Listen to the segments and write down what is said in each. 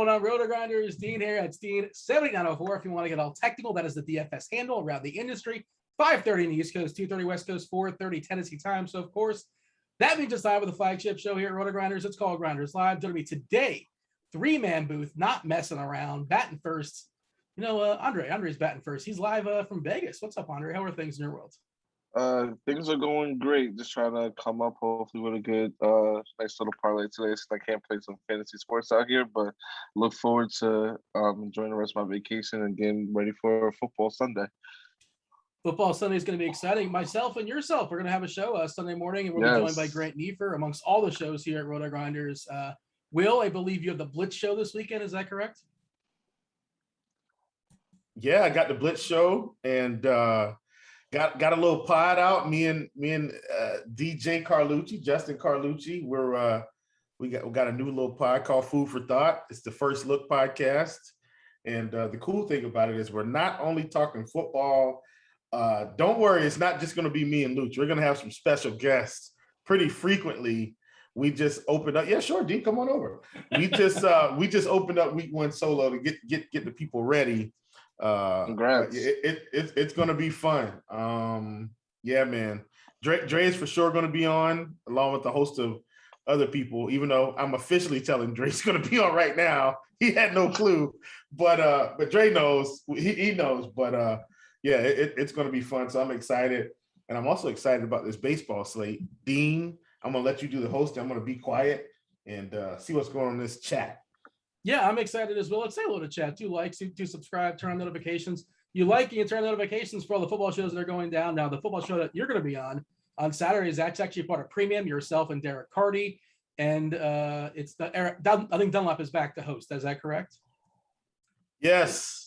going on, Rotogrinders? Dean here. It's Dean7904. If you want to get all technical, that is the DFS handle around the industry. 5:30 in the East Coast, 2:30 West Coast, 4:30 Tennessee time. So, of course, that means it's live with the flagship show here at Rotogrinders. It's called Grinderslive. Going to be today, three-man booth, not messing around, batting first. You know, Andre's batting first. He's live from Vegas. What's up, Andre? How are things in your world? Things are going great. Just trying to come up hopefully with a good, nice little parlay today since I can't play some fantasy sports out here, but look forward to enjoying the rest of my vacation and getting ready for football Sunday. Football Sunday is going to be exciting. Myself and yourself, we're going to have a show Sunday morning, and we'll be joined by Grant Neefer amongst all the shows here at Rotogrinders. Will, I believe you have the Blitz show this weekend. Is that correct? Yeah, I got the Blitz show and got a little pod out. Me and DJ Carlucci, Justin Carlucci. We got a new little pod called Food for Thought. It's the First Look podcast, and the cool thing about it is we're not only talking football. Don't worry, it's not just going to be me and Luch. We're going to have some special guests pretty frequently. We just opened up. Yeah, sure, Dean, come on over. We just opened up week one solo to get the people ready. Congrats. It's going to be fun. Yeah, man. Dre is for sure going to be on along with a host of other people, even though I'm officially telling Dre's going to be on right now. He had no clue, but Dre knows. He knows, but yeah, it's going to be fun. So I'm excited. And I'm also excited about this baseball slate. Dean, I'm going to let you do the hosting. I'm going to be quiet and see what's going on in this chat. Yeah, I'm excited as well. Let's say hello to chat. Do like, do subscribe, turn on notifications. You like and turn on notifications for all the football shows that are going down. Now, the football show that you're going to be on Saturday is actually part of Premium, yourself and Derek Carty. And it's I think Dunlap is back to host. Is that correct? Yes.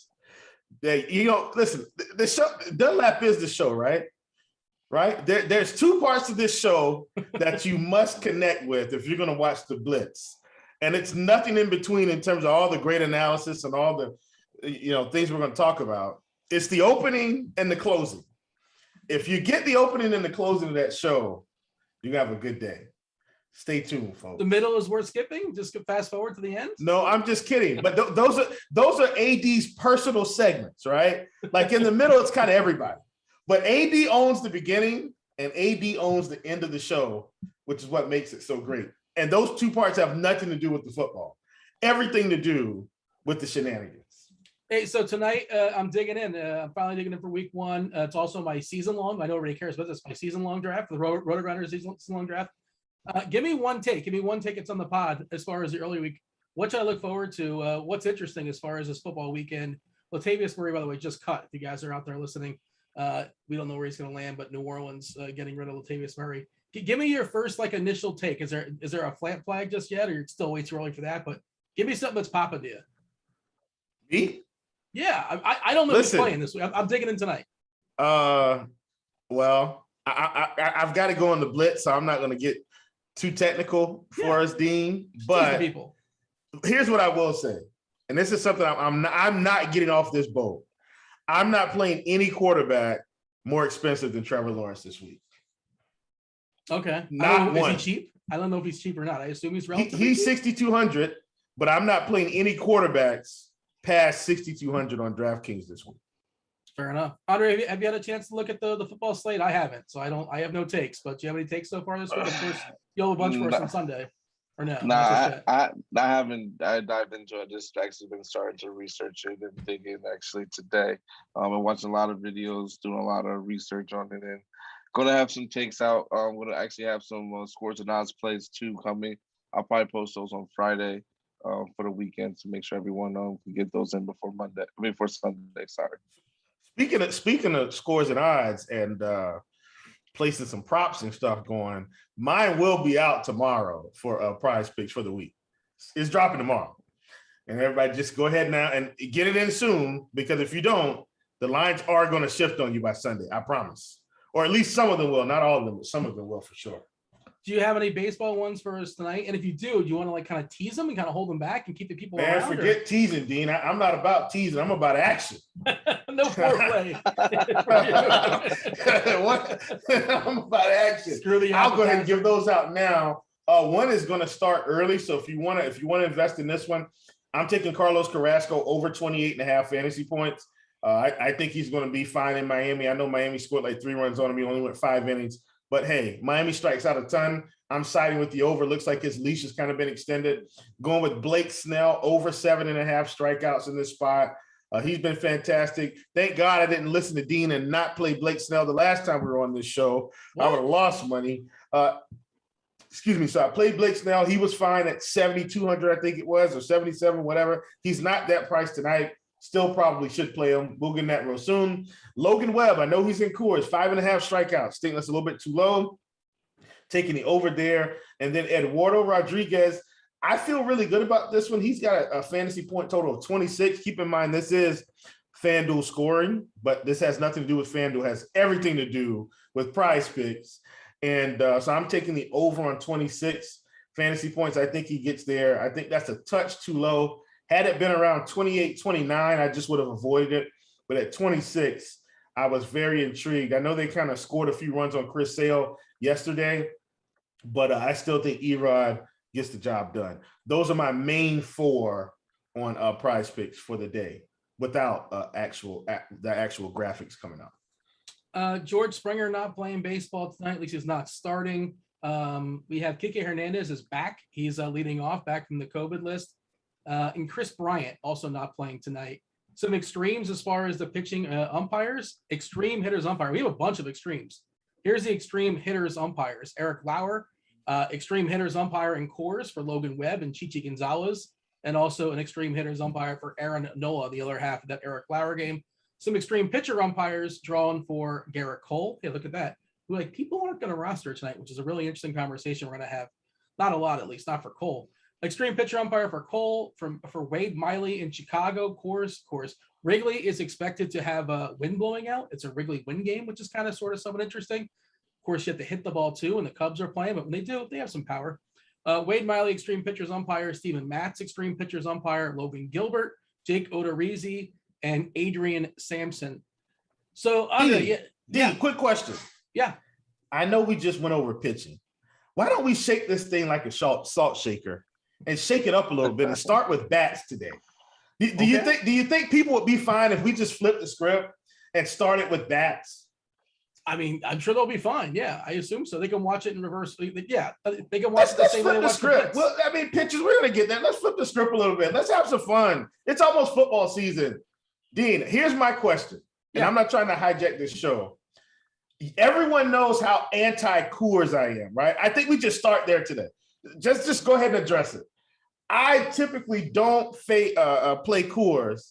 Yeah, you know, listen, the show, Dunlap is the show, right? Right? There's two parts of this show that you must connect with if you're going to watch the Blitz. And it's nothing in between in terms of all the great analysis and all the, things we're going to talk about. It's the opening and the closing. If you get the opening and the closing of that show, you have a good day. Stay tuned, folks. The middle is worth skipping? Just fast forward to the end? No, I'm just kidding. But those are AD's personal segments, right? Like in the middle, it's kind of everybody. But AD owns the beginning and AD owns the end of the show, which is what makes it so great. And those two parts have nothing to do with the football. Everything to do with the shenanigans. Hey, so tonight I'm digging in. I'm finally digging in for week one. It's also my season-long. I know everybody cares about this. My season-long draft, the Rotogrinders season-long draft. Give me one take. Give me one take. It's on the pod as far as the early week. What should I look forward to? What's interesting as far as this football weekend? Latavius Murray, by the way, just cut. If you guys are out there listening, we don't know where he's going to land, but New Orleans getting rid of Latavius Murray. Give me your first initial take. Is there a flag just yet, or you're still way too early for that? But give me something that's popping to you. Me? Yeah, I don't know who's playing this week. I'm digging in tonight. Well, I've got to go on the Blitz, so I'm not going to get too technical for us, Dean. But here's what I will say, and this is something I'm not getting off this boat. I'm not playing any quarterback more expensive than Trevor Lawrence this week. Okay. Not one. Is he cheap? I don't know if he's cheap or not. I assume he's relatively He's 6,200, but I'm not playing any quarterbacks past 6,200 on DraftKings this week. Fair enough. Andre, have you had a chance to look at the football slate? I haven't, so I have no takes. But do you have any takes so far this week? Of course, you'll have a bunch for us on Sunday, or no? I haven't. I've enjoyed this. Actually, been starting to research it and dig in actually today. I'm watching a lot of videos, doing a lot of research on it, and going to have some takes out. I'm going to actually have some scores and odds plays too coming. I'll probably post those on Friday for the weekend to make sure everyone can get those in before Sunday. Sorry. Speaking of scores and odds and placing some props and stuff going, mine will be out tomorrow for prize picks for the week. It's dropping tomorrow. And everybody just go ahead now and get it in soon, because if you don't, the lines are going to shift on you by Sunday. I promise. Or at least some of them will. Not all of them, but some of them will for sure. Do you have any baseball ones for us tonight? And if you do you want to kind of tease them and kind of hold them back and keep the people around? Man, forget teasing, Dean. I'm not about teasing. I'm about action. No foreplay. I'm about action. Screw the I'll go ahead and give those out now. One is going to start early, so if you want to invest in this one, I'm taking Carlos Carrasco over 28.5 fantasy points. I think he's going to be fine in Miami. I know Miami scored like 3 runs on him. He only went 5 innings. But hey, Miami strikes out a ton. I'm siding with the over. Looks like his leash has kind of been extended. Going with Blake Snell, over 7.5 strikeouts in this spot. He's been fantastic. Thank God I didn't listen to Dean and not play Blake Snell the last time we were on this show. What? I would have lost money. Excuse me. So I played Blake Snell. He was fine at 7,200, I think it was, or 77, whatever. He's not that price tonight. Still probably should play him. We'll get in that real soon. Logan Webb, I know he's in Coors, 5.5 strikeouts. Think that's a little bit too low. Taking the over there. And then Eduardo Rodriguez, I feel really good about this one. He's got a fantasy point total of 26. Keep in mind, this is FanDuel scoring, but this has nothing to do with FanDuel. It has everything to do with Prize Picks. And so I'm taking the over on 26 fantasy points. I think he gets there. I think that's a touch too low. Had it been around 28, 29, I just would have avoided it. But at 26, I was very intrigued. I know they kind of scored a few runs on Chris Sale yesterday, but I still think Erod gets the job done. Those are my main 4 on Prize Picks for the day without the actual graphics coming out. George Springer not playing baseball tonight. At least he's not starting. We have Kike Hernandez is back. He's leading off back from the COVID list. And Chris Bryant also not playing tonight. Some extremes as far as the pitching umpires. Extreme hitters umpire. We have a bunch of extremes. Here's the extreme hitters umpires. Eric Lauer, extreme hitters umpire in Coors for Logan Webb and Chichi Gonzalez, and also an extreme hitters umpire for Aaron Nola, the other half of that Eric Lauer game. Some extreme pitcher umpires drawn for Garrett Cole. Hey, look at that. Who, like, people aren't going to roster tonight, which is a really interesting conversation we're going to have. Not a lot, at least, not for Cole. Extreme pitcher umpire for Cole, for Wade Miley in Chicago. Coors. Wrigley is expected to have a wind blowing out. It's a Wrigley wind game, which is kind of sort of somewhat interesting. Of course, you have to hit the ball too, and the Cubs are playing, but when they do, they have some power. Wade Miley, extreme pitchers umpire. Stephen Matz, extreme pitchers umpire. Logan Gilbert, Jake Odorizzi, and Adrian Sampson. So, Dean, quick question. Yeah. I know we just went over pitching. Why don't we shake this thing like a salt shaker and shake it up a little bit and start with bats today? Do you think people would be fine if we just flipped the script and started with bats? I mean, I'm sure they'll be fine. Yeah, I assume so. They can watch it in reverse. Yeah, they can watch it the same way they watch the script. Well, I mean, pitches, we're going to get that. Let's flip the script a little bit. Let's have some fun. It's almost football season. Dean, here's my question, and I'm not trying to hijack this show. Everyone knows how anti-Coors I am, right? I think we just start there today. Just go ahead and address it. I typically don't play Coors,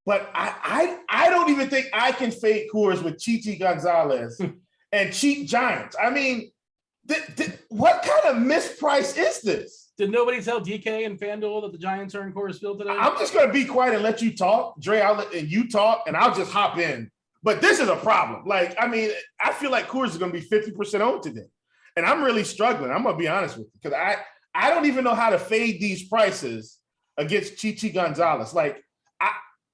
but I don't even think I can fade Coors with Chichi Gonzalez and cheap Giants. I mean, what kind of misprice is this? Did nobody tell DK and FanDuel that the Giants are in Coors Field today? I'm just going to be quiet and let you talk. Dre, and you talk, and I'll just hop in. But this is a problem. Like, I mean, I feel like Coors is going to be 50% owned today. And I'm really struggling. I'm going to be honest with you. Because I don't even know how to fade these prices against Chichi Gonzalez. Like,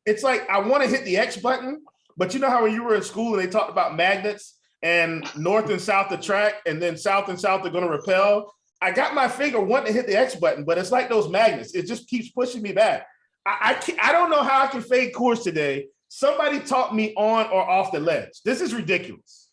it's like I want to hit the X button, but you know how when you were in school and they talked about magnets and north and south attract, and then south and south are going to repel? I got my finger wanting to hit the X button, but it's like those magnets. It just keeps pushing me back. I don't know how I can fade Coors today. Somebody talk me on or off the ledge. This is ridiculous.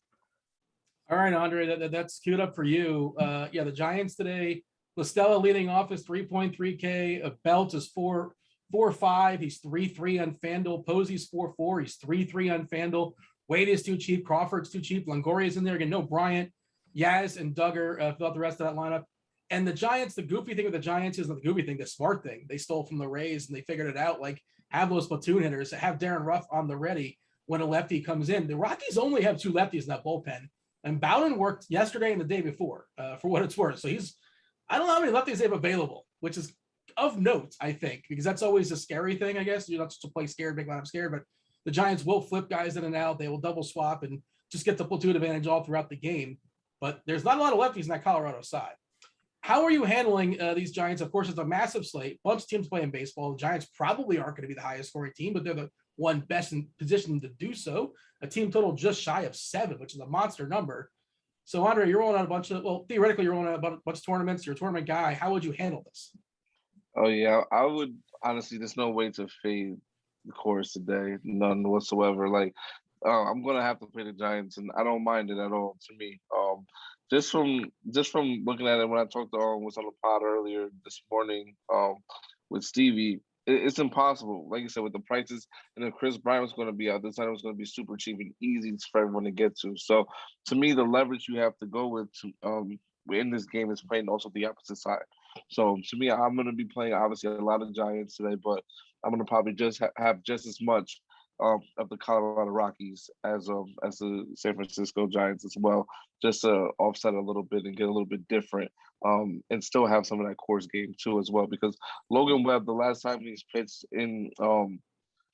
All right, Andre, that's queued up for you. The Giants today, LaStella leading off is 3.3K. Belt is 4.5. He's 3.3 on FanDuel. Posey's 4.4. He's 3.3 on FanDuel. Wade is too cheap. Crawford's too cheap. Longoria's in there again. No Bryant. Yaz and Duggar fill out the rest of that lineup. And the Giants, the goofy thing with the Giants is not the goofy thing, the smart thing. They stole from the Rays and they figured it out. Like, have those platoon hitters, have Darren Ruff on the ready when a lefty comes in. The Rockies only have 2 lefties in that bullpen. And Bowden worked yesterday and the day before, for what it's worth. So I don't know how many lefties they have available, which is of note, I think, because that's always a scary thing, I guess. You're not just to play scared, big line, I'm scared, but the Giants will flip guys in and out. They will double swap and just get the platoon advantage all throughout the game. But there's not a lot of lefties in that Colorado side. How are you handling these Giants? Of course, it's a massive slate. Bunch of teams playing baseball. The Giants probably aren't going to be the highest scoring team, but they're the one best in position to do so. A team total just shy of 7, which is a monster number. So, Andre, you're rolling out a bunch of, theoretically, you're rolling out a bunch of tournaments. You're a tournament guy. How would you handle this? Oh yeah, I would honestly. There's no way to fade the Coors today, none whatsoever. Like, I'm gonna have to play the Giants, and I don't mind it at all. To me, just from looking at it when I talked to was on the pod earlier this morning, with Stevie, it's impossible. Like you said, with the prices, and if Chris Bryant was going to be out, this item was going to be super cheap and easy for everyone to get to. So, to me, the leverage you have to go with to in this game is playing also the opposite side. So to me, I'm going to be playing obviously a lot of Giants today, but I'm going to probably just have just as much of the Colorado Rockies as the San Francisco Giants as well, just to offset a little bit and get a little bit different, and still have some of that Coors game too as well. Because Logan Webb, the last time he's pitched in,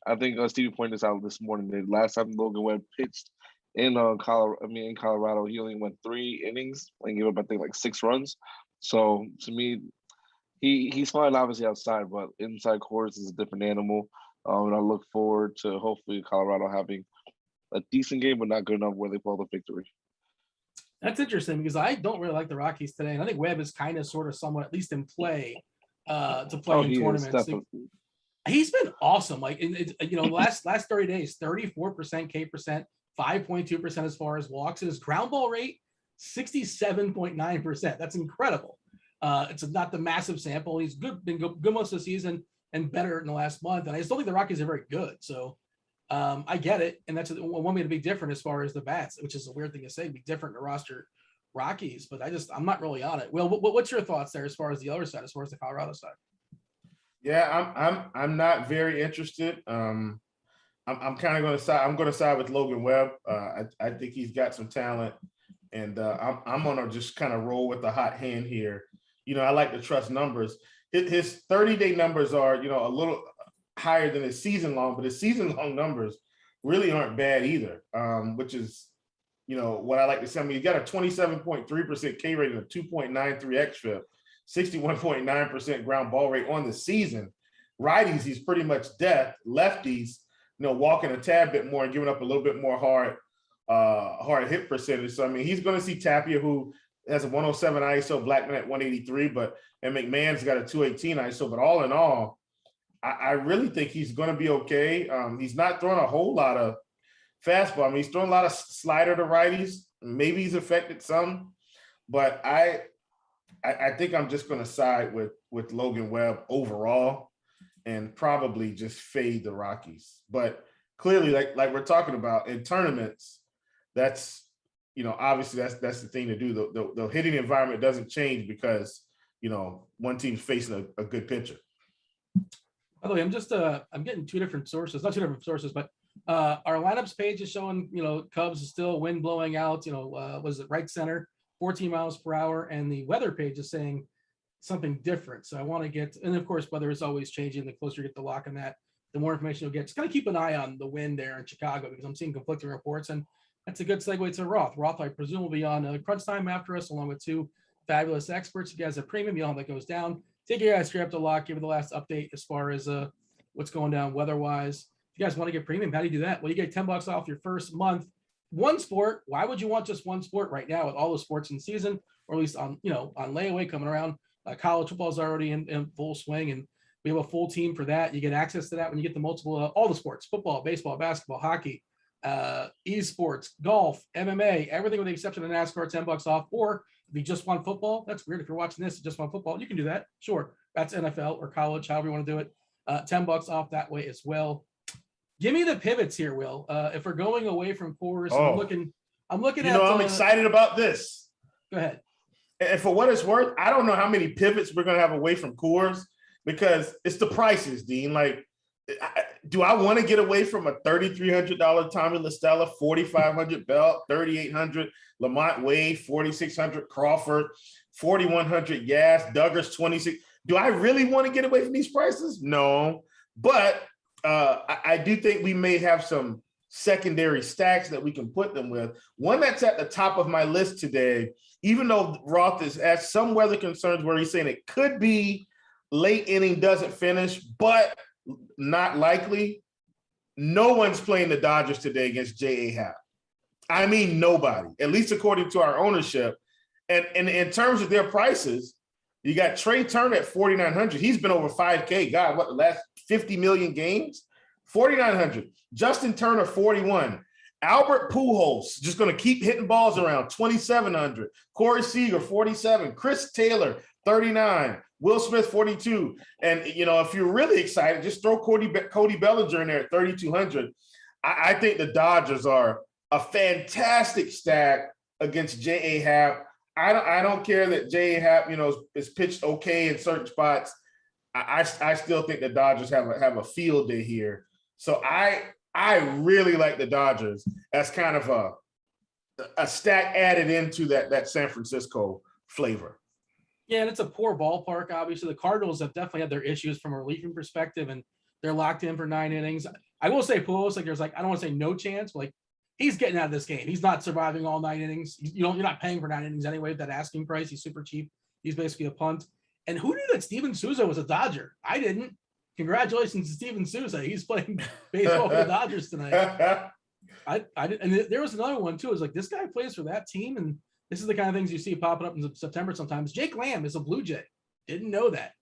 I think Stevie pointed this out this morning. The last time Logan Webb pitched in Colorado, he only went 3 innings and gave up I think like 6 runs. So to me, he's fine obviously outside, but inside Coors is a different animal. And I look forward to hopefully Colorado having a decent game, but not good enough where they pull the victory. That's interesting because I don't really like the Rockies today, and I think Webb is kind of sort of somewhat at least in play to play in tournaments. He's been awesome. Like last 30 days, 34% K percent, 5.2% as far as walks, and his ground ball rate 67.9%. That's incredible. It's not the massive sample. He's been good most of the season and better in the last month. And I just don't think the Rockies are very good. So I get it. And that's one way to be different as far as the bats, which is a weird thing to say, be different to roster Rockies. But I'm not really on it. Well, what's your thoughts there as far as the other side, as far as the Colorado side? Yeah, I'm not very interested. I'm kind of going to side. I'm going to side with Logan Webb. I think he's got some talent, and I'm going to just kind of roll with the hot hand here. I like to trust numbers. His 30-day numbers are, a little higher than his season long, but his season long numbers really aren't bad either, which is, what I like to say. I mean, he got a 27.3% K rate and a 2.93 xFIP, 61.9% ground ball rate on the season. Righties, he's pretty much death. Lefties, walking a tad bit more and giving up a little bit more hard hit percentage. So, I mean, he's going to see Tapia, who has a 107 ISO, Blackman at 183, and McMahon's got a 218 ISO. But all in all, I really think he's going to be okay. He's not throwing a whole lot of fastball. I mean, he's throwing a lot of slider to righties. Maybe he's affected some, but I think I'm just going to side with Logan Webb overall and probably just fade the Rockies. But clearly, like we're talking about in tournaments, that's, obviously that's the thing to do. The hitting environment doesn't change because, one team's facing a good pitcher. By the way, I'm getting two different sources, not two different sources, but our lineups page is showing, Cubs is still wind blowing out, was it right center, 14 miles per hour. And the weather page is saying something different. So I want to get, and of course, weather is always changing. The closer you get to lock on that, the more information you'll get. Just kind of keep an eye on the wind there in Chicago because I'm seeing conflicting reports. And that's a good segue to Roth. Roth, I presume, will be on crunch time after us, along with 2 fabulous experts. If you guys have premium, you know how that goes down. Take your guys straight up to lock, give you the last update as far as what's going down weather-wise. If you guys want to get premium, how do you do that? Well, you get $10 off your first month. One sport. Why would you want just one sport right now with all the sports in season, or at least on layaway coming around? College football is already in full swing, and we have a full team for that. You get access to that when you get the multiple all the sports: football, baseball, basketball, hockey, esports, golf, MMA, everything with the exception of NASCAR. $10 off. Or if you just want football, that's weird. If you're watching this, you just want football, you can do that. Sure, that's NFL or college, however you want to do it. $10 off that way as well. Give me the pivots here, Will. If we're going away from Coors, I'm looking at. I'm excited about this. Go ahead. And for what it's worth, I don't know how many pivots we're going to have away from Coors because it's the prices, Dean. Like, do I want to get away from a $3,300 Tommy La Stella, $4,500 Belt, $3,800 Lamont Wade, $4,600 Crawford, $4,100 Yas, Duggars, $26. Do I really want to get away from these prices? No, but I do think we may have some secondary stacks that we can put them with. One that's at the top of my list today, even though Roth is at some weather concerns where he's saying it could be late inning, doesn't finish, but not likely. No one's playing the Dodgers today against J.A. Happ. I mean, nobody, at least according to our ownership. And in terms of their prices, You got Trey Turner at 4,900. He's been over 5K. God, what, the last 50 million games? 4,900. Justin Turner, 41. Albert Pujols, just going to keep hitting balls around, 2,700. Corey Seager, 47. Chris Taylor, 39. Will Smith, 42. And, you know, if you're really excited, just throw Cody Bellinger in there at 3,200. I think the Dodgers are a fantastic stack against J.A. Happ. I don't care that J.A. Happ, you know, is pitched okay in certain spots. I still think the Dodgers have a field day here. So I really like the Dodgers as kind of a stack added into that San Francisco flavor. Yeah, and it's a poor ballpark. Obviously, the Cardinals have definitely had their issues from a relieving perspective, and they're locked in for 9 innings. I will say Pujols, like there's like, I don't want to say no chance, but like he's getting out of this game. He's not surviving all 9 innings. You're not paying for 9 innings anyway at that asking price. He's super cheap. He's basically a punt. And who knew that Steven Souza was a Dodger? I didn't. Congratulations to Steven Souza. He's playing baseball for the Dodgers tonight. I did, and there was another one too. It's like this guy plays for that team, and this is the kind of things you see popping up in September sometimes. Jake Lamb is a Blue Jay. Didn't know that.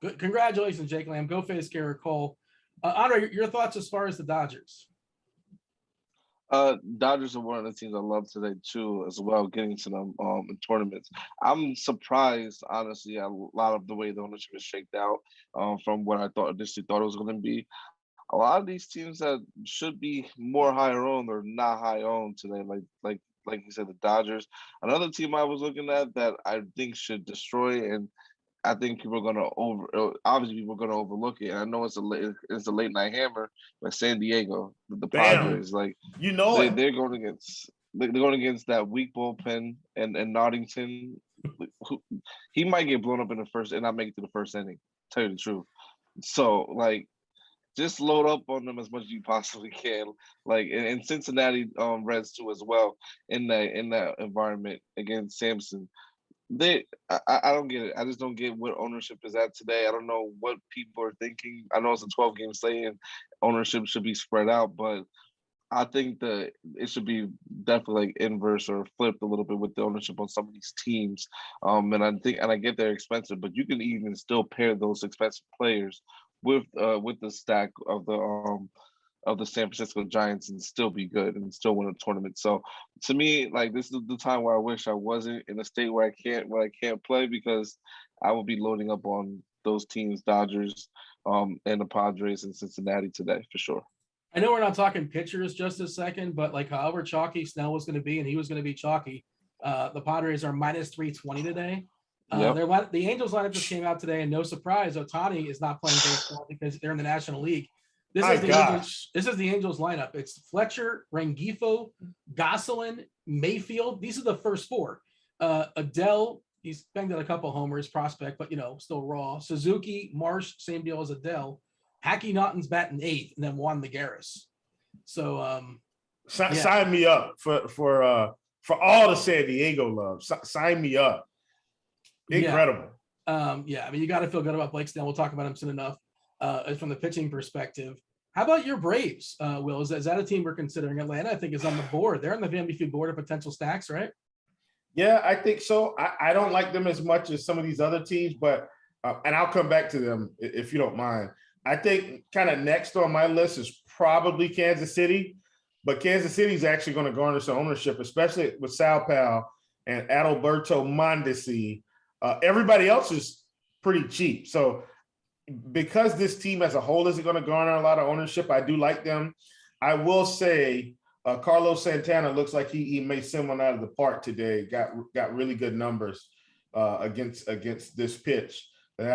Good. Congratulations, Jake Lamb. Go face Garrett Cole. Andre, your thoughts as far as the Dodgers? Dodgers are one of the teams I love today too, as well, getting to them in tournaments. I'm surprised, honestly, at a lot of the way the ownership is shaked out from what I initially thought it was going to be. A lot of these teams that should be more higher owned are not high owned today, like you said, the Dodgers. Another team I was looking at that I think should destroy, and I think people are going to overlook it. And I know it's a late night hammer, but San Diego, the Padres, like they're going against that weak bullpen and Nottington. He might get blown up in the first and not make it to the first inning. Tell you the truth. So like, just load up on them as much as you possibly can. Like in Cincinnati Reds too as well in that environment against Samson. I don't get it. I just don't get what ownership is at today. I don't know what people are thinking. I know it's a 12-game slate and ownership should be spread out, but I think that it should be definitely like inverse or flipped a little bit with the ownership on some of these teams. And I get they're expensive, but you can even still pair those expensive players with the stack of the San Francisco Giants and still be good and still win a tournament. So to me, like this is the time where I wish I wasn't in a state where I can't play, because I will be loading up on those teams, Dodgers, and the Padres and Cincinnati today for sure. I know we're not talking pitchers just a second, but like however chalky Snell was going to be, and he was going to be chalky. The Padres are minus 320 today. Yep. The Angels lineup just came out today, and no surprise, Ohtani is not playing baseball because they're in the National League. This is the Angels lineup. It's Fletcher, Rengifo, Gosselin, Mayfield. These are the first 4. Adele, he's banged out a couple homers, prospect, but still raw. Suzuki, Marsh, same deal as Adele. Hackey Naughton's batting 8th, and then Juan Lagares. So sign me up for all the San Diego love. Sign me up. Incredible. Yeah. I mean, you got to feel good about Blake Snell. We'll talk about him soon enough. From the pitching perspective. How about your Braves, Will? Is that a team we're considering? Atlanta, I think, is on the board. They're on the MVP board of potential stacks, right? Yeah, I think so. I don't like them as much as some of these other teams, but and I'll come back to them if you don't mind. I think kind of next on my list is probably Kansas City, but Kansas City is actually going to garner some ownership, especially with Sal Pal and Adalberto Mondesi. Everybody else is pretty cheap. So because this team as a whole isn't going to garner a lot of ownership, I do like them. I will say Carlos Santana looks like he may send one out of the park today. Got really good numbers against this pitch. And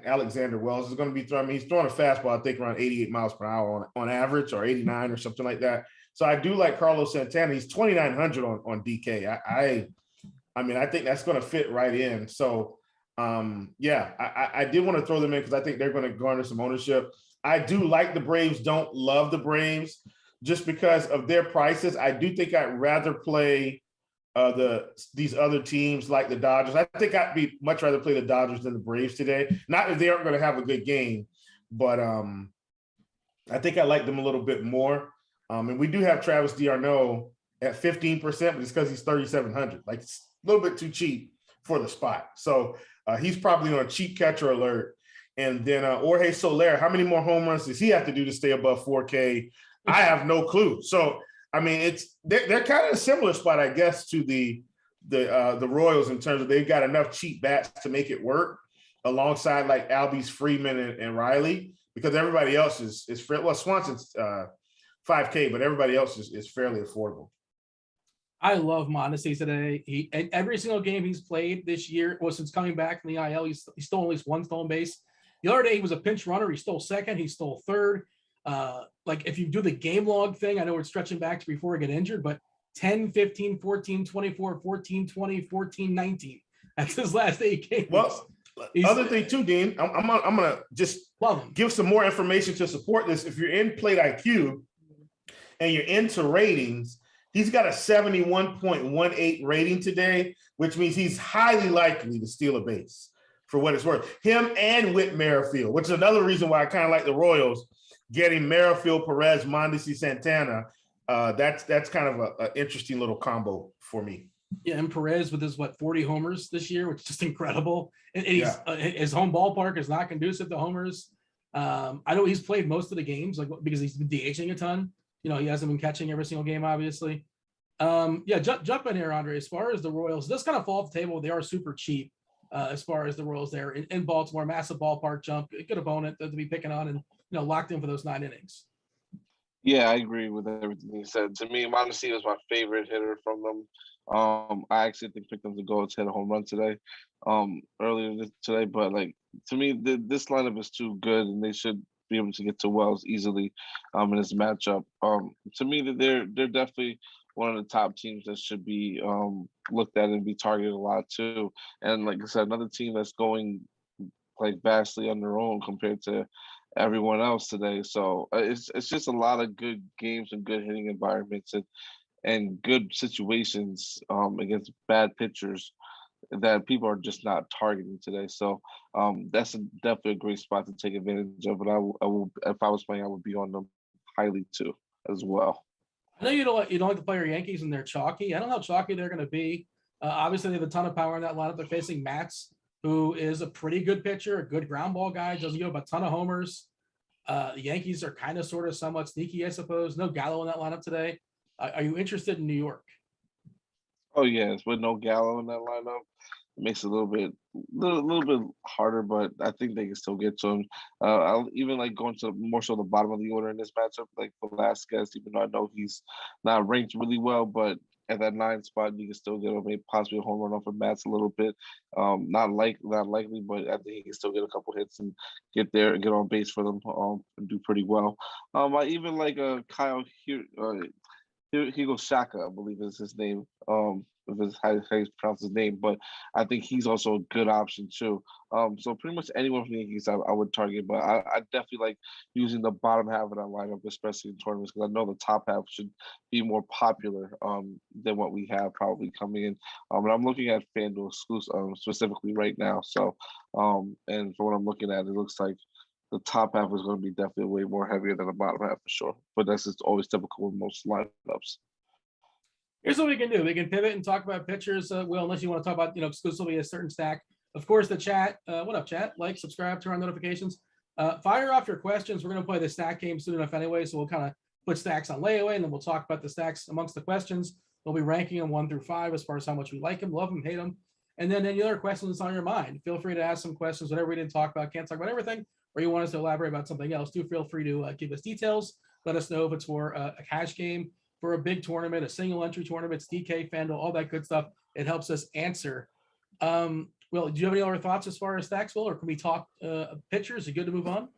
Alexander Wells is going to be throwing. He's throwing a fastball, I think, around 88 miles per hour on average, or 89 or something like that. So I do like Carlos Santana. He's 2,900 on DK. I mean, I think that's going to fit right in. So, I did want to throw them in because I think they're going to garner some ownership. I do like the Braves. Don't love the Braves just because of their prices. I do think I'd rather play these other teams like the Dodgers. I think I'd much rather play the Dodgers than the Braves today. Not that they aren't going to have a good game, but I think I like them a little bit more. And we do have Travis d'Arnaud at 15%, but it's because he's 3,700. Like, it's a little bit too cheap for the spot. So He's probably on cheap catcher alert. And then Jorge Soler, how many more home runs does he have to do to stay above 4K? I have no clue. So, I mean, they're kind of a similar spot, I guess, to the Royals in terms of they've got enough cheap bats to make it work alongside like Albies, Freeman, and Riley, because everybody else is well, Swanson's 5K, but everybody else is fairly affordable. I love Mondesi today. And every single game he's played this year, well, since coming back from the IL, he stole at least one stolen base. The other day he was a pinch runner. He stole second. He stole third. Like if you do the game log thing, I know we're stretching back to before he got injured, but 10, 15, 14, 24, 14, 20, 14, 19. That's his last 8 games. Well, other thing too, Dean, I'm gonna just give some more information to support this. If you're in Plate IQ and you're into ratings, he's got a 71.18 rating today, which means he's highly likely to steal a base for what it's worth. Him and Whit Merrifield, which is another reason why I kind of like the Royals getting Merrifield, Perez, Mondesi, Santana. That's kind of an interesting little combo for me. Yeah, and Perez with his 40 homers this year, which is just incredible. And his home ballpark is not conducive to homers. I know he's played most of the games, because he's been DHing a ton. You know, he hasn't been catching every single game, obviously. Jump in here, Andre. As far as the Royals, this kind of fall off the table. They are super cheap as far as the Royals there in Baltimore. Massive ballpark jump, a good opponent to be picking on, and locked in for those 9 innings. Yeah, I agree with everything he said. To me, Mondesi was my favorite hitter from them. I actually picked them to go to hit a home run today, earlier today. But to me, this lineup is too good, and they should be able to get to Wells easily in this matchup. To me, they're definitely one of the top teams that should be looked at and be targeted a lot too. And like I said, another team that's going vastly on their own compared to everyone else today. So it's just a lot of good games and good hitting environments and good situations against bad pitchers that people are just not targeting today. So that's definitely a great spot to take advantage of. But I will, if I was playing, I would be on them highly too as well. I know you don't like the player Yankees, and they're chalky. I don't know how chalky they're going to be. Obviously, they have a ton of power in that lineup. They're facing Matz, who is a pretty good pitcher, a good ground ball guy, doesn't give up a ton of homers. The Yankees are kind of sort of somewhat sneaky, I suppose. No Gallo in that lineup today. Are you interested in New York? Oh yes, with no Gallo in that lineup, it makes it a little bit harder, but I think they can still get to him. I'll even going to more so the bottom of the order in this matchup, like Velasquez, even though I know he's not ranked really well, but at that 9 spot, you can still get him, maybe possibly a home run off of Matz a little bit. Not likely, but I think he can still get a couple hits and get there and get on base for them and do pretty well. I even like Kyle Higashioka, I believe is his name. If it's how you pronounce his name, but I think he's also a good option too. So pretty much anyone from the Yankees I would target, but I definitely like using the bottom half of that lineup, especially in tournaments, because I know the top half should be more popular than what we have probably coming in. And I'm looking at FanDuel specifically right now. So and for what I'm looking at, it looks like the top half is going to be definitely way more heavier than the bottom half for sure. But that's just always typical with most lineups. Here's what we can do. We can pivot and talk about pitchers. Will, unless you want to talk about, exclusively a certain stack. Of course, the chat. What up, chat? Like, subscribe, turn on notifications. Fire off your questions. We're going to play the stack game soon enough anyway, so we'll kind of put stacks on layaway, and then we'll talk about the stacks amongst the questions. We'll be ranking them 1 through 5 as far as how much we like them, love them, hate them. And then any other questions on your mind. Feel free to ask some questions, whatever we didn't talk about, can't talk about everything, or you want us to elaborate about something else. Do feel free to give us details. Let us know if it's for a cash game, for a big tournament, a single entry tournament, DK, FanDuel, all that good stuff. It helps us answer. Will, do you have any other thoughts as far as stacks, Will, or can we talk pitchers? Is it good to move on?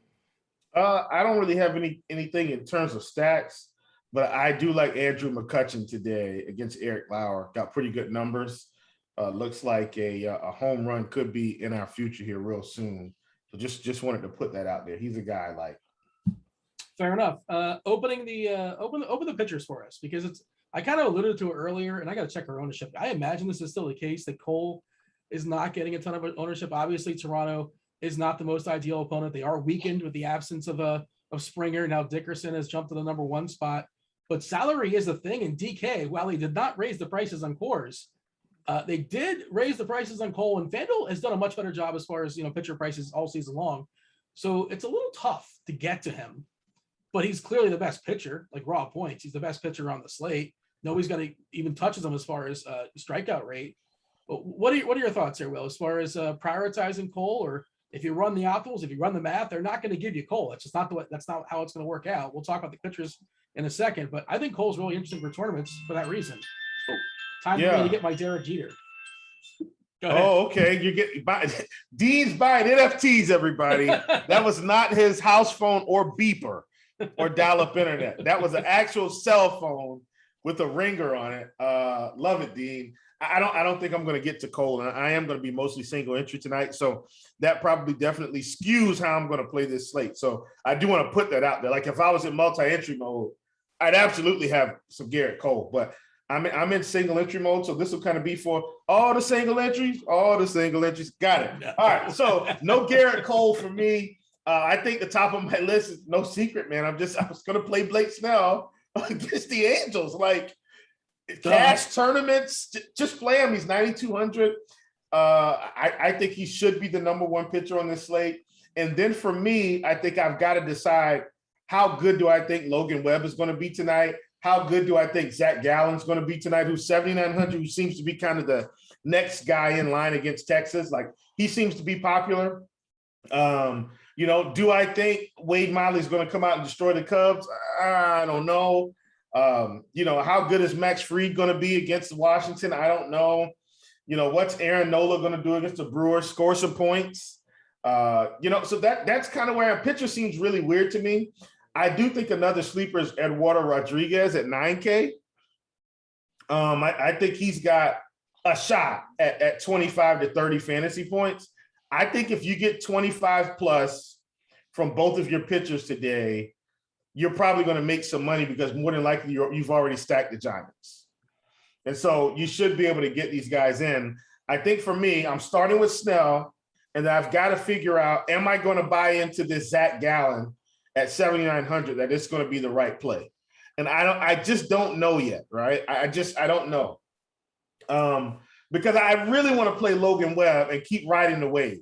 I don't really have anything in terms of stacks, but I do like Andrew McCutchen today against Eric Lauer. Got pretty good numbers. Looks like a home run could be in our future here real soon. So just wanted to put that out there. He's a guy I like. Fair enough. Open the pitchers for us, because I kind of alluded to it earlier, and I got to check our ownership. I imagine this is still the case that Cole is not getting a ton of ownership. Obviously, Toronto is not the most ideal opponent. They are weakened with the absence of Springer. Now Dickerson has jumped to the number 1 spot, but salary is a thing. And DK, while he did not raise the prices on Coors, They did raise the prices on Cole, and FanDuel has done a much better job as far as, pitcher prices all season long. So it's a little tough to get to him, but he's clearly the best pitcher, like raw points. He's the best pitcher on the slate. Nobody's going to even touches him as far as strikeout rate. But what are your thoughts here, Will, as far as prioritizing Cole? Or if you run the optimals, if you run the math, they're not going to give you Cole. That's just not that's not how it's going to work out. We'll talk about the pitchers in a second, but I think Cole's really interesting for tournaments for that reason. Oh, time for me to get my Derek Jeter. Go ahead. Oh, okay. You get Dean's buying NFTs, everybody. That was not his house phone or beeper or dial-up internet. That was an actual cell phone with a ringer on it. Love it, Dean. I don't think I'm going to get to Cole, and I am going to be mostly single entry tonight. So that probably definitely skews how I'm going to play this slate. So I do want to put that out there. Like if I was in multi-entry mode, I'd absolutely have some Garrett Cole, but I'm in single entry mode. So this will kind of be for all the single entries. Got it. All right. So no Garrett Cole for me. I think the top of my list is no secret, man. I was going to play Blake Snell against the Angels. Like, cash tournaments, just play him. He's 9,200. I think he should be the number one pitcher on this slate. And then for me, I think I've got to decide how good do I think Logan Webb is going to be tonight? How good do I think Zach Gallen's going to be tonight, who's 7,900, who seems to be kind of the next guy in line against Texas? Like, he seems to be popular. Do I think Wade Miley's going to come out and destroy the Cubs? I don't know. How good is Max Fried going to be against Washington? I don't know. What's Aaron Nola going to do against the Brewers? Score some points. So that's kind of where a pitcher seems really weird to me. I do think another sleeper is Eduardo Rodriguez at 9K. I think he's got a shot at 25 to 30 fantasy points. I think if you get 25 plus from both of your pitchers today, you're probably going to make some money because more than likely you've already stacked the Giants. And so you should be able to get these guys in. I think for me, I'm starting with Snell, and I've got to figure out, am I going to buy into this Zach Gallen at 7,900 that it's going to be the right play? And I just don't know yet, right? I don't know. Because I really want to play Logan Webb and keep riding the wave.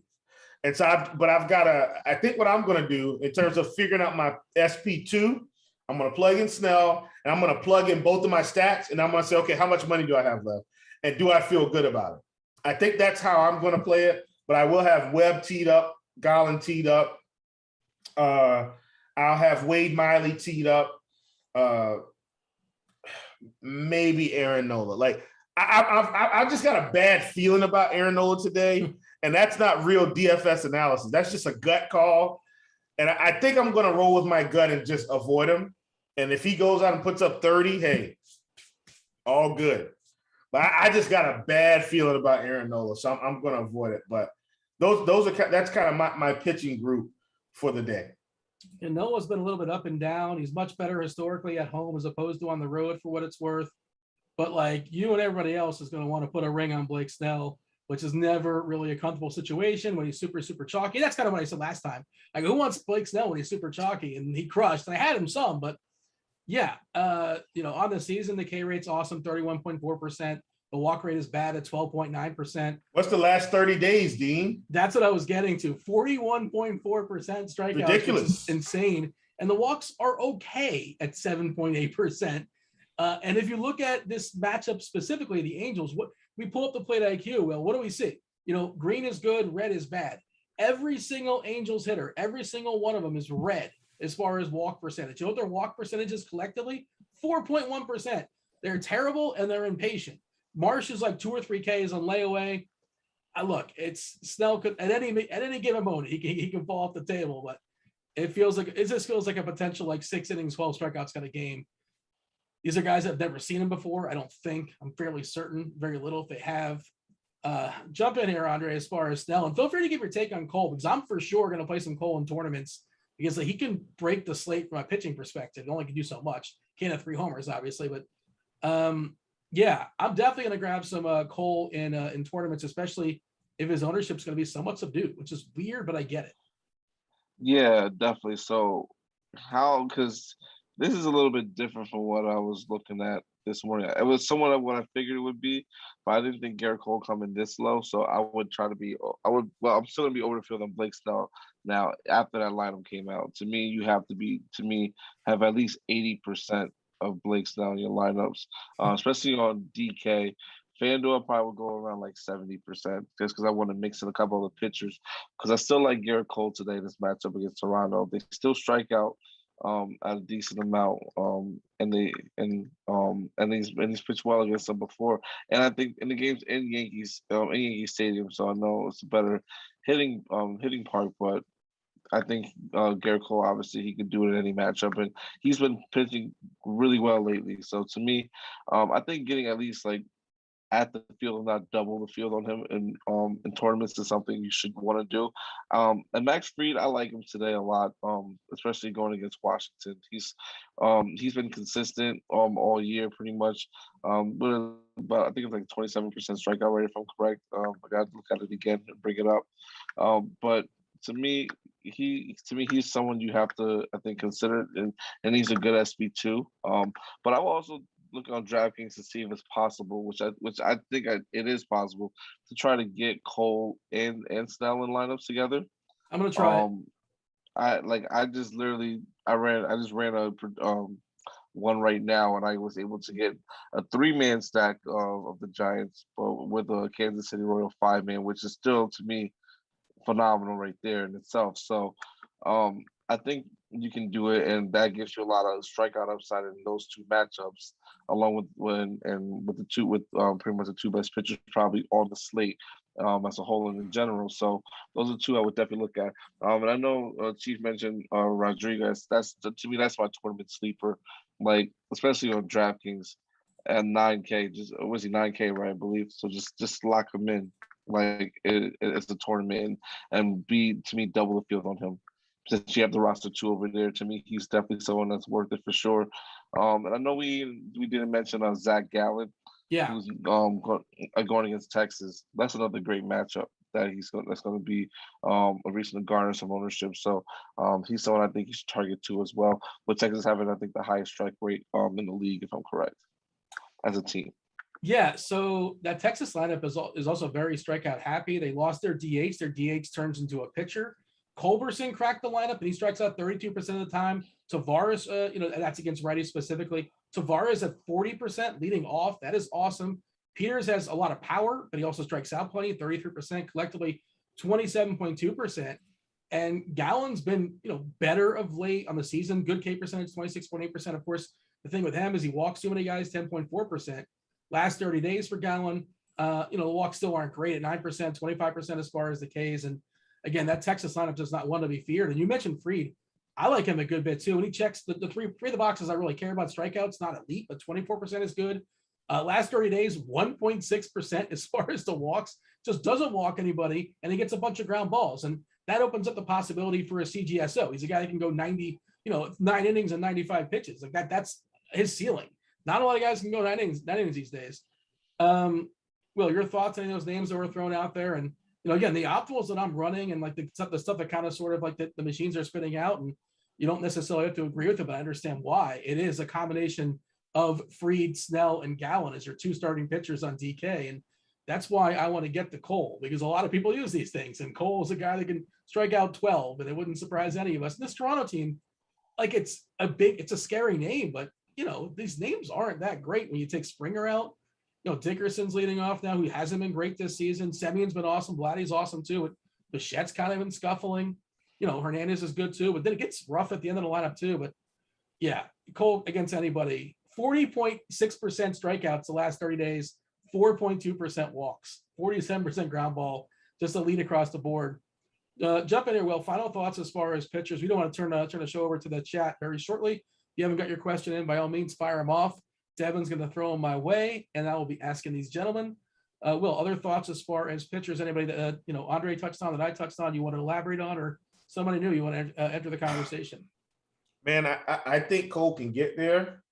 And so I think what I'm going to do in terms of figuring out my SP2, I'm going to plug in Snell and I'm going to plug in both of my stats. And I'm going to say, okay, how much money do I have left? And do I feel good about it? I think that's how I'm going to play it, but I will have Webb teed up, Gallen teed up. I'll have Wade Miley teed up. Maybe Aaron Nola. Like, I've just got a bad feeling about Aaron Nola today. And that's not real DFS analysis. That's just a gut call. And I think I'm going to roll with my gut and just avoid him. And if he goes out and puts up 30, hey, all good. But I just got a bad feeling about Aaron Nola, so I'm going to avoid it. But that's kind of my pitching group for the day. And Nola's been a little bit up and down. He's much better historically at home as opposed to on the road for what it's worth. But like you and everybody else is going to want to put a ring on Blake Snell, which is never really a comfortable situation when he's super, super chalky. That's kind of what I said last time. Like, who wants Blake Snell when he's super chalky? And he crushed. And I had him some, but yeah, on the season, the K rate's awesome, 31.4%. The walk rate is bad at 12.9%. What's the last 30 days, Dean? That's what I was getting to. 41.4% strikeouts. Ridiculous. Insane. And the walks are okay at 7.8%. And if you look at this matchup specifically, the Angels, what we pull up the plate IQ, well, what do we see? Green is good, red is bad. Every single Angels hitter, every single one of them is red as far as walk percentage. You know what their walk percentage is collectively? 4.1%. They're terrible and they're impatient. Marsh is like 2 or 3 Ks on layaway. Look, it's Snell could at any given moment he can fall off the table, but it just feels like a potential like 6 innings, 12 strikeouts kind of game. These are guys that have never seen him before. I don't think. I'm fairly certain. Very little if they have. Jump in here, Andre, as far as Snell, and feel free to give your take on Cole, because I'm for sure going to play some Cole in tournaments because he can break the slate from a pitching perspective. He only can do so much. Can't have 3 homers, obviously, but yeah, I'm definitely going to grab some Cole in tournaments, especially if his ownership is going to be somewhat subdued, which is weird, but I get it. Yeah, definitely. So because This is a little bit different from what I was looking at this morning. It was somewhat of what I figured it would be, but I didn't think Garrett Cole coming this low. So I would try to be. Well, I'm still gonna be over the field on Blake Snell. Now, after that lineup came out, to me, you have to have at least 80% of Blake Snell in your lineups, especially on DK. FanDuel probably will go around like 70% just because I want to mix in a couple of the pitchers because I still like Garrett Cole today in this matchup against Toronto. They still strike out at a decent amount, and he's pitched well against them before. And I think in the games in Yankee Stadium, so I know it's a better hitting park, but I think Garrett Cole, obviously, he could do it in any matchup, and he's been pitching really well lately. So to me, I think getting at least like at the field and not double the field on him in tournaments is something you should want to do. And Max Fried, I like him today a lot, especially going against Washington. He's been consistent all year pretty much. But I think it's like 27% strikeout rate if I'm correct. I got to look at it again and bring it up. But to me, he's someone you have to, I think, consider, and he's a good SB2. But I will also look on DraftKings to see if it's possible, which I think it is possible to try to get Cole and Snell in lineups together. I'm gonna try. I just ran a one right now, and I was able to get a 3-man stack of the Giants, but with a Kansas City Royal 5-man, which is still to me phenomenal right there in itself. So I think you can do it, and that gives you a lot of strikeout upside in those two matchups, along with pretty much the two best pitchers probably on the slate as a whole and in general. So those are two I would definitely look at. And I know Chief mentioned Rodriguez. To me that's my tournament sleeper, like especially on DraftKings at 9K. Just was he 9K, right? I believe so. Just lock him in. Like it's a tournament, and to me double the field on him. Since you have the roster 2 over there, to me, he's definitely someone that's worth it for sure. And I know we didn't mention Zach Gallen, who's going against Texas. That's another great matchup that's going to be a reason to garner some ownership. So he's someone I think you should target too as well. With Texas having, I think, the highest strike rate in the league, if I'm correct, as a team. Yeah, so that Texas lineup is also very strikeout happy. They lost their DH. Their DH turns into a pitcher. Culberson cracked the lineup, and he strikes out 32% of the time. Tavares, that's against righties specifically. Tavares at 40% leading off. That is awesome. Peters has a lot of power, but he also strikes out plenty, 33%, collectively 27.2%. And Gallen's been, better of late on the season. Good K percentage, 26.8%. Of course, the thing with him is he walks too many guys, 10.4%. Last 30 days for Gallen, the walks still aren't great at 9%, 25% as far as the Ks. And again, that Texas lineup does not want to be feared. And you mentioned Fried. I like him a good bit too. And he checks the three of the boxes I really care about. Strikeouts, not elite, but 24% is good. Last 30 days, 1.6% as far as the walks. Just doesn't walk anybody, and he gets a bunch of ground balls. And that opens up the possibility for a CGSO. He's a guy that can go 90, 9 innings and 95 pitches. Like that's his ceiling. Not a lot of guys can go 9 innings these days. Will, your thoughts on those names that were thrown out there? And again, the optimals that I'm running and like the stuff that kind of sort of like the machines are spitting out, and you don't necessarily have to agree with it, but I understand why. It is a combination of Fried, Snell, and Gallen as your 2 starting pitchers on DK. And that's why I want to get to Cole, because a lot of people use these things. And Cole is a guy that can strike out 12, and it wouldn't surprise any of us. And this Toronto team, like it's a scary name, but these names aren't that great when you take Springer out. Dickerson's leading off now, who hasn't been great this season. Semion's been awesome. Vladdy's awesome too. Bichette's kind of been scuffling. Hernandez is good too, but then it gets rough at the end of the lineup too. But yeah, Cole against anybody. 40.6% strikeouts the last 30 days, 4.2% walks, 47% ground ball, just a lead across the board. Jump in here, Will. Final thoughts as far as pitchers. We don't want to turn the show over to the chat very shortly. If you haven't got your question in, by all means, fire them off. Devin's going to throw them my way, and I will be asking these gentlemen. Will, other thoughts as far as pitchers? Anybody that Andre touched on, that I touched on, you want to elaborate on, or somebody new you want to enter the conversation? Man, I think Cole can get there.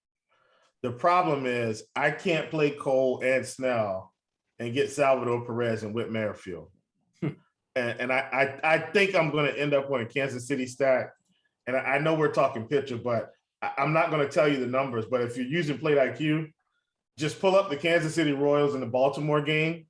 The problem is I can't play Cole and Snell and get Salvador Perez and Whit Merrifield. and I think I'm going to end up on a Kansas City stack. And I know we're talking pitcher, but I'm not going to tell you the numbers, but if you're using Plate IQ, just pull up the Kansas City Royals and the Baltimore game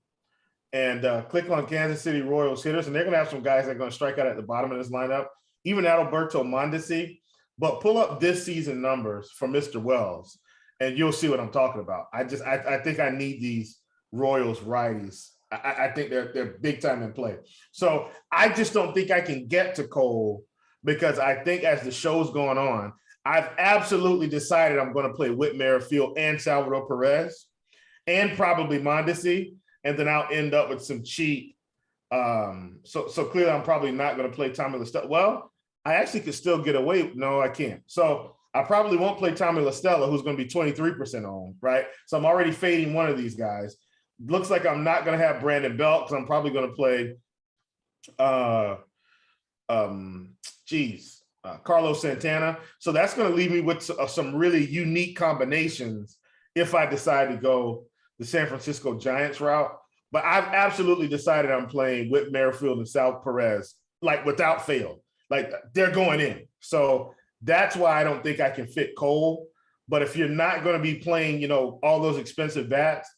and click on Kansas City Royals hitters, and they're going to have some guys that are going to strike out at the bottom of this lineup, even Adalberto Mondesi. But pull up this season numbers for Mr. Wells, and you'll see what I'm talking about. I think I need these Royals righties. I think they're big time in play. So I just don't think I can get to Cole, because I think as the show's going on, I've absolutely decided I'm going to play Whit Merrifield and Salvador Perez and probably Mondesi, and then I'll end up with some cheap. So clearly I'm probably not going to play Tommy La Stella. Well, I actually could still get away. No, I can't. So I probably won't play Tommy La Stella, who's going to be 23% owned, right? So I'm already fading one of these guys. Looks like I'm not going to have Brandon Belt, because I'm probably going to play Carlos Santana. So that's going to leave me with some really unique combinations if I decide to go the San Francisco Giants route. But I've absolutely decided I'm playing Whit Merrifield and Sal Perez, like without fail. Like they're going in. So that's why I don't think I can fit Cole. But if you're not going to be playing, all those expensive bats,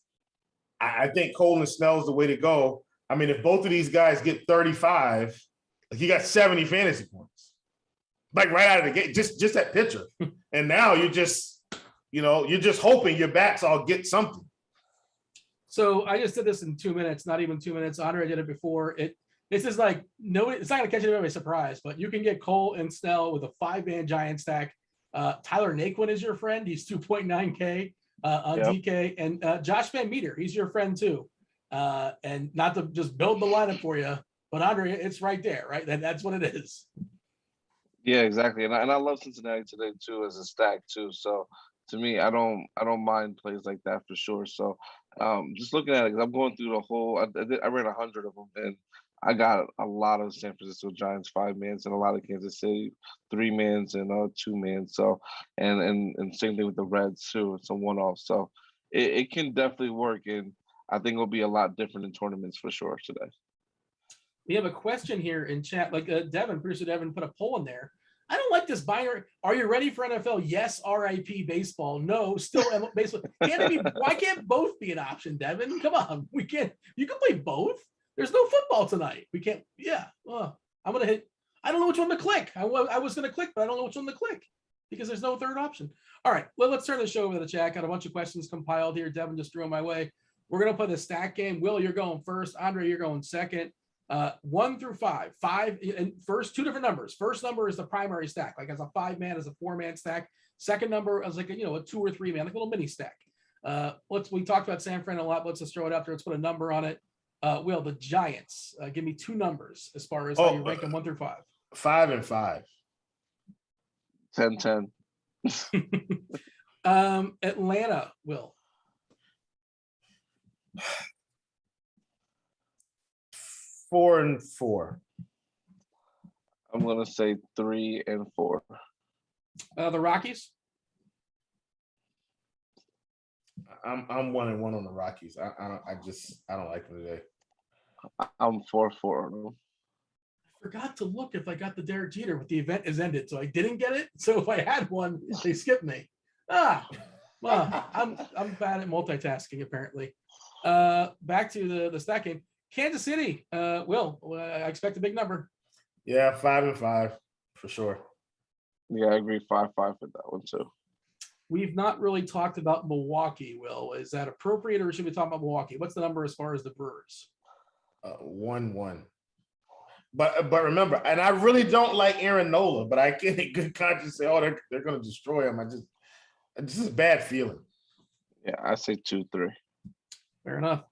I think Cole and Snell is the way to go. I mean, if both of these guys get 35, like you got 70 fantasy points, like right out of the gate, just that pitcher. And now you're just hoping your bats all get something. So I just did this in 2 minutes, not even 2 minutes. Andre did it before. This is like it's not going to catch anybody by surprise, but you can get Cole and Snell with a 5-man Giant stack. Tyler Naquin is your friend. He's 2.9K on DK, and Josh Van Meter. He's your friend too. And not to just build the lineup for you, but Andre, it's right there, right? That's what it is. Yeah, exactly. And I love Cincinnati today too as a stack too. So to me, I don't mind plays like that for sure. So just looking at it, 'cause I'm going through the whole. I ran 100 of them, and I got a lot of San Francisco Giants 5-mans and a lot of Kansas City 3-mans and 2-mans. So and same thing with the Reds too. It's a one-off. So it can definitely work, and I think it'll be a lot different in tournaments for sure today. We have a question here in chat. Like Devin, producer Devin, put a poll in there. I don't like this binary. Are you ready for NFL? Yes. RIP baseball. No. Still baseball. Why can't both be an option, Devin? Come on. We can't. You can play both. There's no football tonight. We can't. Yeah. I'm going to hit. I don't know which one to click. I was going to click, but I don't know which one to click because there's no third option. All right. Well, let's turn the show over to the chat. Got a bunch of questions compiled here. Devin just threw them my way. We're going to play the stack game. Will, you're going first. Andre, you're going second. 1 through 5. 5 and first 2 different numbers. First number is the primary stack, like as a 5-man, as a 4-man stack. Second number as like a 2 or 3-man, like a little mini stack. We talked about San Fran a lot. Let's just throw it out there. Let's put a number on it. Will, the Giants, give me 2 numbers as far as how you rank them 1 through 5. 5 and 5. 10-10. Atlanta, Will. 4 and 4. I'm gonna say 3 and 4. The Rockies. I'm 1 and 1 on the Rockies. I don't like them today. I'm 4-4 on them. I forgot to look if I got the Derek Jeter, but the event is ended, so I didn't get it. So if I had one, they skipped me. Well, I'm bad at multitasking apparently. Back to the stack game. Kansas City, Will, I expect a big number. Yeah, 5 and 5 for sure. Yeah, I agree. 5-5 for that one too. We've not really talked about Milwaukee, Will. Is that appropriate, or should we talk about Milwaukee? What's the number as far as the Brewers? 1-1. But remember, and I really don't like Aaron Nola, but I can't in good conscience say, they're going to destroy him. This is a bad feeling. Yeah, I say 2-3. Fair enough.